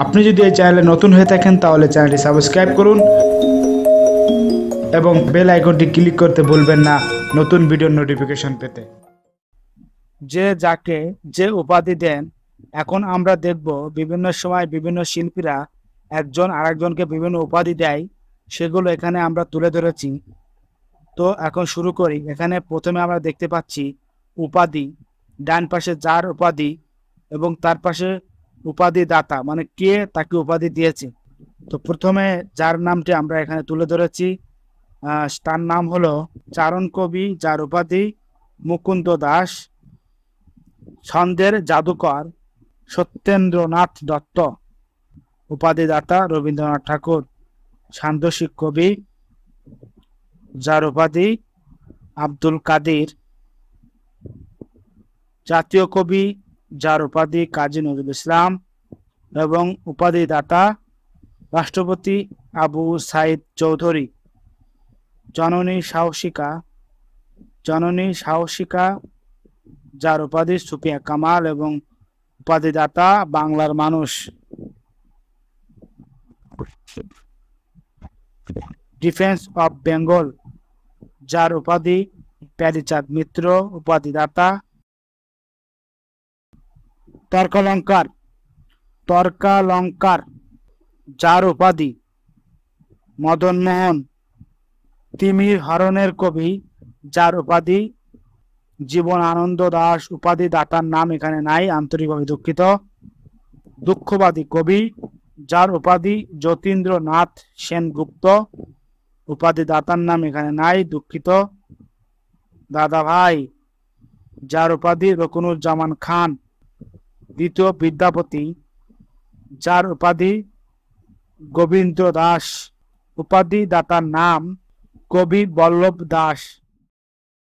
আপনি যদি এই চ্যানেলে নতুন হয়ে থাকেন তাহলে চ্যানেলটি সাবস্ক্রাইব করুন এবং বেল আইকনটি ক্লিক করতে ভুলবেন না নতুন ভিডিওর নোটিফিকেশন পেতে। যে যাকে যে উপাধি দেন, এখন আমরা দেখব বিভিন্ন সময় বিভিন্ন শিল্পীরা একজন আরেকজনকে বিভিন্ন উপাধি দেয়, সেগুলো এখানে আমরা তুলে ধরেছি। তো এখন শুরু করি। এখানে প্রথমে আমরা দেখতে পাচ্ছি উপাধি, ডান পাশে যার উপাধি এবং তার পাশে উপাধি দাতা, মানে কে তাকে উপাধি দিয়েছে। তো প্রথমে যার নামটি আমরা এখানে তুলে ধরেছি, তার নাম হলো চারণ কবি, যার উপাধি মুকুন্দ দাস। ছন্দের জাদুকর সত্যেন্দ্রনাথ দত্ত, উপাধিদাতা রবীন্দ্রনাথ ঠাকুর। সান্ধ্যসিক কবি, যার উপাধি আব্দুল কাদির। জাতীয় কবি, যার উপাধি কাজী নজরুল ইসলাম এবং উপাধিদাতা রাষ্ট্রপতি আবু সাইদ চৌধুরী। জননী সাহসিকা, যার উপাধি সুফিয়া কামাল এবং উপাধিদাতা বাংলার মানুষ। ডিফেন্স অফ বেঙ্গল, যার উপাধি প্যারীচাঁদ মিত্র, উপাধিদাতা। তর্কালঙ্কার, যার উপাধি মদন মোহন। তিমির হরণের কবি, যার উপাধি জীবন আনন্দ দাস, উপাধিদাতার নাম এখানে নাই, আন্তরিকভাবে দুঃখিত। দুঃখবাদী কবি, যার উপাধি যতীন্দ্রনাথ সেনগুপ্ত, উপাধিদাতার নাম এখানে নাই, দুঃখিত। দাদাভাই, যার উপাধি রকুনুজ্জামান খান। দ্বিতীয় বিদ্যাপতি, যার উপাধি গোবিন্দ দাস, উপাধিদাতার নাম কবি বল্লভ দাস।